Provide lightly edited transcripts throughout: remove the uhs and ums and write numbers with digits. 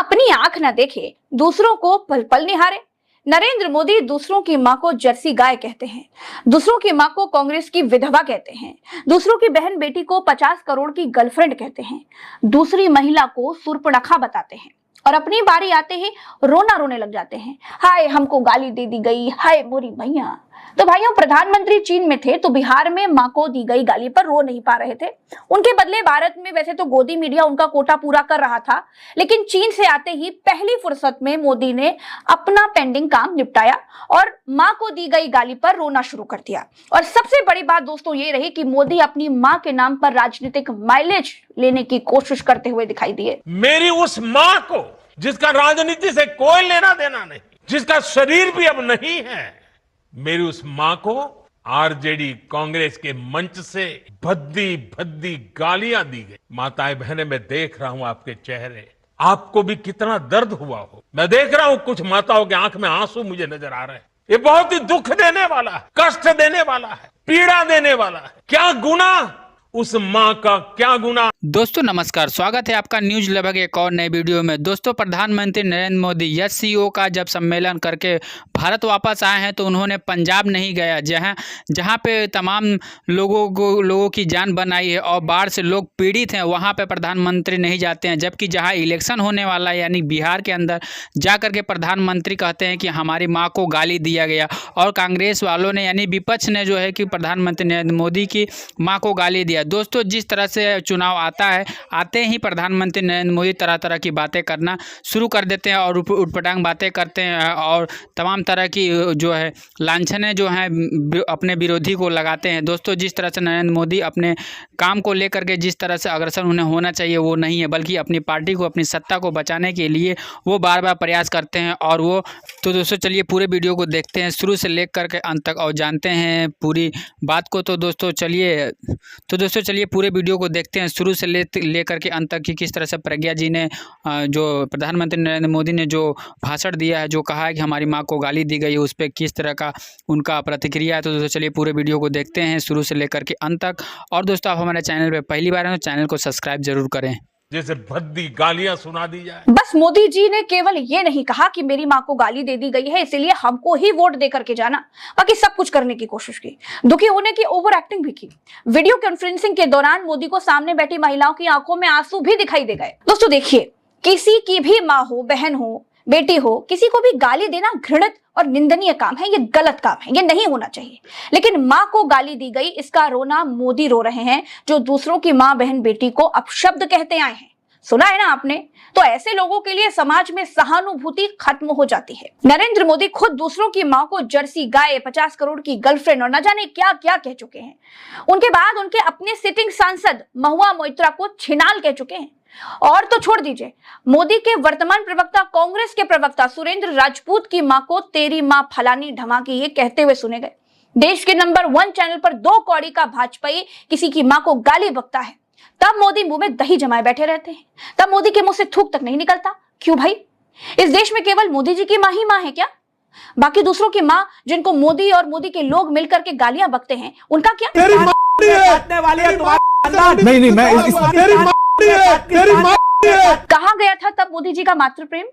अपनी आंख न देखे, दूसरों को पल पल निहारे। नरेंद्र मोदी दूसरों की मां को जर्सी गाय कहते हैं, दूसरों की मां को कांग्रेस की विधवा कहते हैं, दूसरों की बहन बेटी को 50 करोड़ की गर्लफ्रेंड कहते हैं, दूसरी महिला को सूर्पणखा बताते हैं और अपनी बारी आते ही रोना रोने लग जाते हैं। हाय हमको गाली दे दी गई, हाय मोरी मैया। तो भाइयों, प्रधानमंत्री चीन में थे तो बिहार में मां को दी गई गाली पर रो नहीं पा रहे थे। उनके बदले भारत में वैसे तो गोदी मीडिया उनका कोटा पूरा कर रहा था, लेकिन चीन से आते ही पहली फुर्सत में मोदी ने अपना पेंडिंग काम निपटाया और मां को दी गई गाली पर रोना शुरू कर दिया। और सबसे बड़ी बात दोस्तों ये रही कि मोदी अपनी मां के नाम पर राजनीतिक माइलेज लेने की कोशिश करते हुए दिखाई दिए। मेरी उस मां को जिसका राजनीति से कोई लेना देना नहीं, जिसका शरीर भी अब नहीं है, मेरी उस मां को आरजेडी कांग्रेस के मंच से भद्दी भद्दी गालियां दी गई। माताएं बहनें, मैं देख रहा हूं आपके चेहरे, आपको भी कितना दर्द हुआ हो। मैं देख रहा हूं कुछ माताओं की आंख में आंसू मुझे नजर आ रहे हैं। ये बहुत ही दुख देने वाला है, कष्ट देने वाला है, पीड़ा देने वाला है। क्या गुनाह उस मां का, क्या गुनाह। दोस्तों नमस्कार, स्वागत है आपका न्यूज लगभग एक और नए वीडियो में। दोस्तों, प्रधानमंत्री नरेंद्र मोदी एससीओ का जब सम्मेलन करके भारत वापस आए हैं तो उन्होंने पंजाब नहीं गया, जहां पे तमाम लोगों की जान बनाई है और बाढ़ से लोग पीड़ित हैं, वहां पे प्रधानमंत्री नहीं जाते हैं। जबकि जहां इलेक्शन होने वाला है यानी बिहार के अंदर जा करके प्रधानमंत्री कहते हैं कि हमारी माँ को गाली दिया गया और कांग्रेस वालों ने यानी विपक्ष ने जो है कि प्रधानमंत्री नरेंद्र मोदी की माँ को गाली दिया। दोस्तों, जिस तरह से चुनाव आता है, आते ही प्रधानमंत्री नरेंद्र मोदी तरह तरह की बातें करना शुरू कर देते हैं और उटपटांग बातें करते हैं और तमाम तरह की जो है लांछनें जो हैं अपने विरोधी को लगाते हैं। दोस्तों, जिस तरह से नरेंद्र मोदी अपने काम को लेकर के जिस तरह से अग्रसर उन्हें होना चाहिए वो नहीं है, बल्कि अपनी पार्टी को, अपनी सत्ता को बचाने के लिए वो बार बार प्रयास करते हैं। और वो तो दोस्तों चलिए पूरे वीडियो को देखते हैं शुरू से लेकर के अंत तक और जानते हैं पूरी बात को। तो दोस्तों चलिए पूरे वीडियो को देखते हैं शुरू से लेकर के अंत तक कि किस तरह से प्रज्ञा जी ने, जो प्रधानमंत्री नरेंद्र मोदी ने जो भाषण दिया है, जो कहा है कि हमारी माँ को गाली दी गई है, उस पर किस तरह का उनका प्रतिक्रिया है। तो दोस्तों चलिए पूरे वीडियो को देखते हैं शुरू से लेकर के अंत तक। और दोस्तों, आप हमारे चैनल पर पहली बार हैं तो चैनल को सब्सक्राइब जरूर करें। जैसे भद्दी गालियां सुना दी जाए। बस मोदी जी ने केवल ये नहीं कहा कि मेरी मां को गाली दे दी गई है इसलिए हमको ही वोट दे करके जाना, बाकी सब कुछ करने की कोशिश की, दुखी होने की ओवर एक्टिंग भी की। वीडियो कॉन्फ्रेंसिंग के दौरान मोदी को सामने बैठी महिलाओं की आंखों में आंसू भी दिखाई दे गए। दोस्तों देखिए, किसी की भी माँ हो, बहन हो, बेटी हो, किसी को भी गाली देना घृणित और निंदनीय काम है, ये गलत काम है, ये नहीं होना चाहिए। लेकिन माँ को गाली दी गई, इसका रोना मोदी रो रहे हैं जो दूसरों की माँ, बहन, बेटी को अपशब्द कहते आए हैं। सुना है ना आपने? तो ऐसे लोगों के लिए समाज में सहानुभूति खत्म हो जाती है। नरेंद्र मोदी खुद दूसरों की मां को जर्सी गाय, 50 करोड़ की गर्लफ्रेंड और न जाने क्या क्या कह चुके हैं। उनके बाद उनके अपने सिटिंग सांसद महुआ मोइत्रा को छिनाल कह चुके हैं। और तो छोड़ दीजिए, मोदी के वर्तमान प्रवक्ता, कांग्रेस के प्रवक्ता सुरेंद्र राजपूत की मां को तेरी मां फलानी ढमाकी ये कहते हुए सुने गए। देश के नंबर 1 चैनल पर 2 कौड़ी का भाजपाई किसी की मां को गाली बकता है, तब मोदी मुंह में दही जमाए बैठे रहते हैं, तब मोदी के मुंह से थूक तक नहीं निकलता। क्यों भाई? इस देश में केवल मोदी जी की मां ही मां है क्या? बाकी दूसरों की मां जिनको मोदी और मोदी के लोग मिलकर के गालियां बकते हैं, उनका क्या? तेरी मां नहीं, कहां गया था तब मोदी जी का मातृ प्रेम?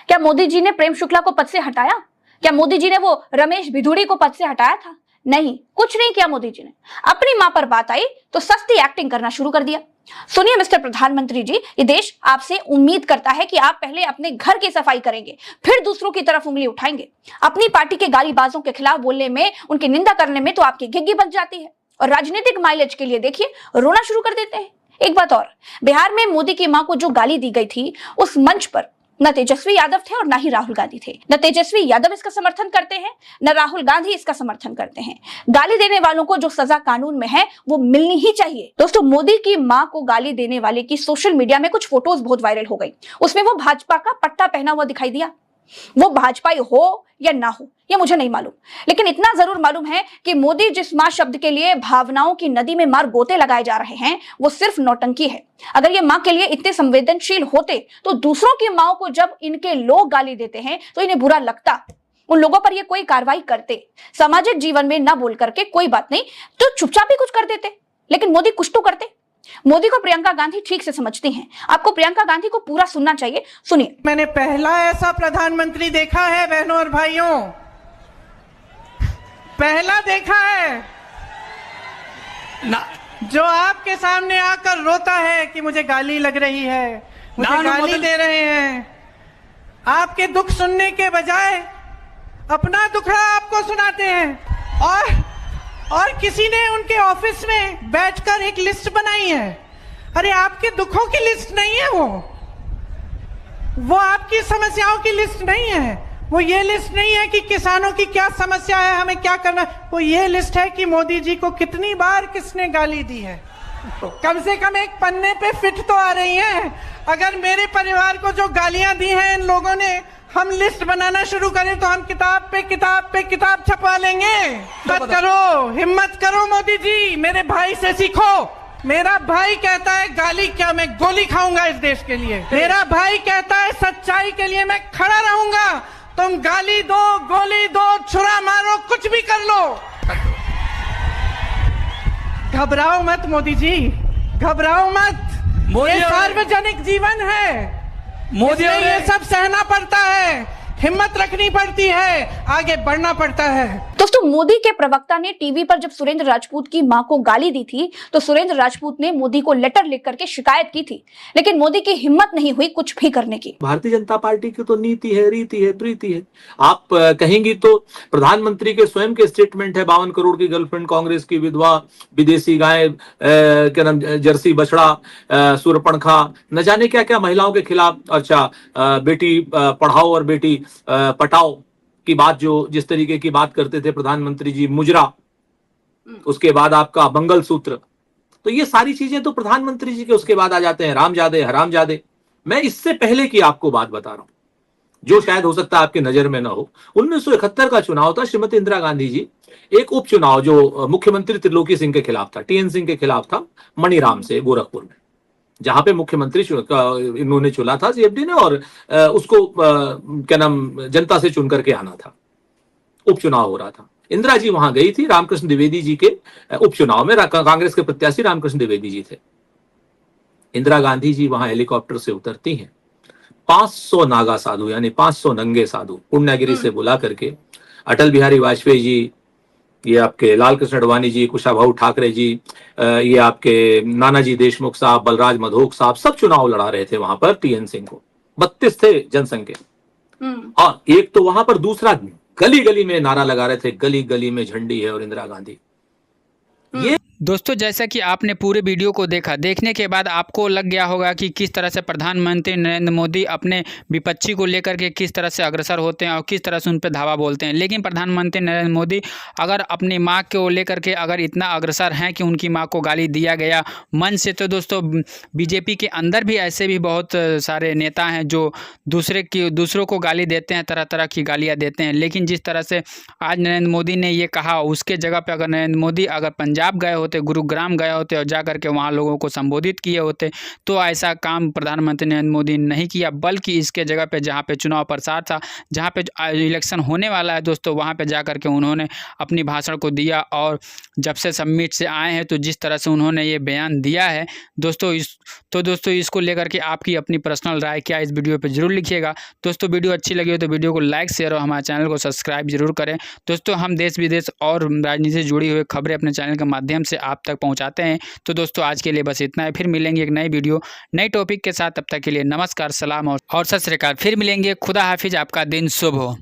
क्या मोदी जी ने प्रेम शुक्ला को पद से हटाया? क्या मोदी जी ने वो रमेश भिधुड़ी को पद से हटाया था? नहीं, कुछ नहीं किया मोदी जी ने। अपनी मां पर बात आई तो सस्ती एक्टिंग करना शुरू कर दिया। सुनिए मिस्टर प्रधानमंत्री जी, ये देश आपसे उम्मीद करता है कि आप पहले अपने घर की सफाई करेंगे, फिर दूसरों की तरफ उंगली उठाएंगे। अपनी पार्टी के गालीबाजों के खिलाफ बोलने में, उनकी निंदा करने में तो आपकी घिग्गी बच जाती है और राजनीतिक माइलेज के लिए देखिए रोना शुरू कर देते हैं। एक बात और, बिहार में मोदी की मां को जो गाली दी गई थी, उस मंच पर न तेजस्वी यादव थे और न ही राहुल गांधी थे। न तेजस्वी यादव इसका समर्थन करते हैं, न राहुल गांधी इसका समर्थन करते हैं। गाली देने वालों को जो सजा कानून में है वो मिलनी ही चाहिए। दोस्तों, मोदी की मां को गाली देने वाले की सोशल मीडिया में कुछ फोटोज बहुत वायरल हो गई। उसमें वो भाजपा का पट्टा पहना हुआ दिखाई दिया। वो भाजपाई हो या ना हो ये मुझे नहीं मालूम, लेकिन इतना जरूर मालूम है कि मोदी जिस मां शब्द के लिए भावनाओं की नदी में मार गोते लगाए जा रहे हैं वो सिर्फ नौटंकी है। अगर ये मां के लिए इतने संवेदनशील होते तो दूसरों की माओं को जब इनके लोग गाली देते हैं तो इन्हें बुरा लगता, उन लोगों पर ये कोई कार्रवाई करते, सामाजिक जीवन में ना बोल करके कोई बात नहीं तो चुपचाप ही कुछ कर देते। लेकिन मोदी कुछ तो करते, मोदी को प्रियंका गांधी ठीक से समझती हैं। आपको प्रियंका गांधी को पूरा सुनना चाहिए, सुनिए। मैंने पहला ऐसा प्रधानमंत्री देखा है बहनों और भाइयों, पहला देखा है ना, जो आपके सामने आकर रोता है कि मुझे गाली लग रही है, मुझे गाली दे रहे हैं। आपके दुख सुनने के बजाय अपना दुखड़ा आपको सुनाते हैं और किसी ने उनके ऑफिस में बैठकर एक लिस्ट बनाई है। अरे आपके दुखों की लिस्ट नहीं है वो आपकी समस्याओं की लिस्ट नहीं है। वो ये लिस्ट नहीं है कि किसानों की क्या समस्या है, हमें क्या करना है। वो ये लिस्ट है कि मोदी जी को कितनी बार किसने गाली दी है। कम से कम एक पन्ने पे फिट तो आ रही है। अगर मेरे परिवार को जो गालियां दी हैं इन लोगों ने, हम लिस्ट बनाना शुरू करें तो हम किताब पे किताब छपवा लेंगे। हिम्मत करो मोदी जी, मेरे भाई से सीखो। मेरा भाई कहता है गाली क्या, मैं गोली खाऊंगा इस देश के लिए। मेरा भाई कहता है सच्चाई के लिए मैं खड़ा रहूंगा। तुम गाली दो, गोली दो, छुरा मारो, कुछ भी कर लो, घबराओ मत मोदी जी, घबराओ मत। ये सार्वजनिक जीवन है, मोदी ये सब सहना पड़ता है, हिम्मत रखनी पड़ती है, आगे बढ़ना पड़ता है। दोस्तों, मोदी के प्रवक्ता ने टीवी पर जब सुरेंद्र राजपूत की मां को गाली दी थी तो सुरेंद्र राजपूत ने मोदी को लेटर लिख करके शिकायत की थी, लेकिन मोदी की हिम्मत नहीं हुई कुछ भी करने की। भारतीय जनता पार्टी की तो नीति है, रीति है, प्रीति है। आप कहेंगी तो प्रधानमंत्री के स्वयं के स्टेटमेंट है, 52 करोड़ की गर्लफ्रेंड, कांग्रेस की विधवा, विदेशी गाय, क्या नाम, जर्सी बछड़ा, सूर्यपणखा, न जाने क्या क्या महिलाओं के खिलाफ। अच्छा, बेटी पढ़ाओ और बेटी पटाओ की बात, जो जिस तरीके की बात करते थे प्रधानमंत्री जी, मुजरा, उसके बाद आपका मंगलसूत्र, तो ये सारी चीजें तो प्रधानमंत्री जी के उसके बाद आ जाते हैं, रामजादे, हरामजादे। मैं इससे पहले की आपको बात बता रहा हूं, जो शायद हो सकता है आपकी नजर में ना हो। 1971 का चुनाव था, श्रीमती इंदिरा गांधी जी, एक उपचुनाव जो मुख्यमंत्री त्रिलोकी सिंह के खिलाफ था, टीएन सिंह के खिलाफ था, मणिराम से, गोरखपुर में, जहां पे मुख्यमंत्री इन्होंने चुना था सीएफडी ने, और उसको क्या नाम, जनता से चुन करके आना था। उपचुनाव हो रहा था, इंदिरा जी वहां गई थी, रामकृष्ण द्विवेदी जी के उपचुनाव में कांग्रेस के प्रत्याशी रामकृष्ण द्विवेदी जी थे। इंदिरा गांधी जी वहां हेलीकॉप्टर से उतरती हैं, 500 नागा साधु यानी 500 नंगे साधु पुण्यगिरी से बुला करके, अटल बिहारी वाजपेयी जी, ये आपके लाल कृष्ण अडवाणी जी, कुशाभाऊ ठाकरे जी, ये आपके नानाजी देशमुख साहब, बलराज मधोक साहब, सब चुनाव लड़ा रहे थे वहां पर टीएन सिंह को। 32 थे जनसंख्या, और एक तो वहां पर, दूसरा गली गली में नारा लगा रहे थे, गली गली में झंडी है और इंदिरा गांधी। ये दोस्तों, जैसा कि आपने पूरे वीडियो को देखा, देखने के बाद आपको लग गया होगा कि किस तरह से प्रधानमंत्री नरेंद्र मोदी अपने विपक्षी को लेकर के किस तरह से अग्रसर होते हैं और किस तरह से उन पर धावा बोलते हैं। लेकिन प्रधानमंत्री नरेंद्र मोदी अगर अपनी मां को लेकर के अगर इतना अग्रसर हैं कि उनकी मां को गाली दिया गया मन से, तो दोस्तों बीजेपी के अंदर भी ऐसे भी बहुत सारे नेता हैं जो दूसरों को गाली देते हैं, तरह तरह की गालियाँ देते हैं। लेकिन जिस तरह से आज नरेंद्र मोदी ने ये कहा, उसके जगह पर अगर नरेंद्र मोदी अगर पंजाब गए होते, गुरुग्राम गए होते और जा करके वहाँ लोगों को संबोधित किए होते, तो ऐसा काम प्रधानमंत्री नरेंद्र मोदी ने नहीं किया, बल्कि इसके जगह पे जहाँ पे चुनाव प्रचार था, जहाँ पे इलेक्शन होने वाला है दोस्तों, वहाँ पे जा करके उन्होंने अपनी भाषण को दिया। और जब से समिट से आए हैं तो जिस तरह से उन्होंने ये बयान दिया है दोस्तों, दोस्तों इसको लेकर के आपकी अपनी पर्सनल राय क्या, इस वीडियो पर जरूर लिखिएगा। दोस्तों वीडियो अच्छी लगी हो तो वीडियो को लाइक, शेयर और हमारे चैनल को सब्सक्राइब जरूर करें। दोस्तों हम देश विदेश और राजनीति से जुड़ी हुई खबरें अपने चैनल के माध्यम से आप तक पहुंचाते हैं। तो दोस्तों आज के लिए बस इतना है, फिर मिलेंगे एक नई वीडियो नई टॉपिक के साथ। तब तक के लिए नमस्कार, सलाम और सत श्री अकाल। फिर मिलेंगे, खुदा हाफिज, आपका दिन शुभ हो।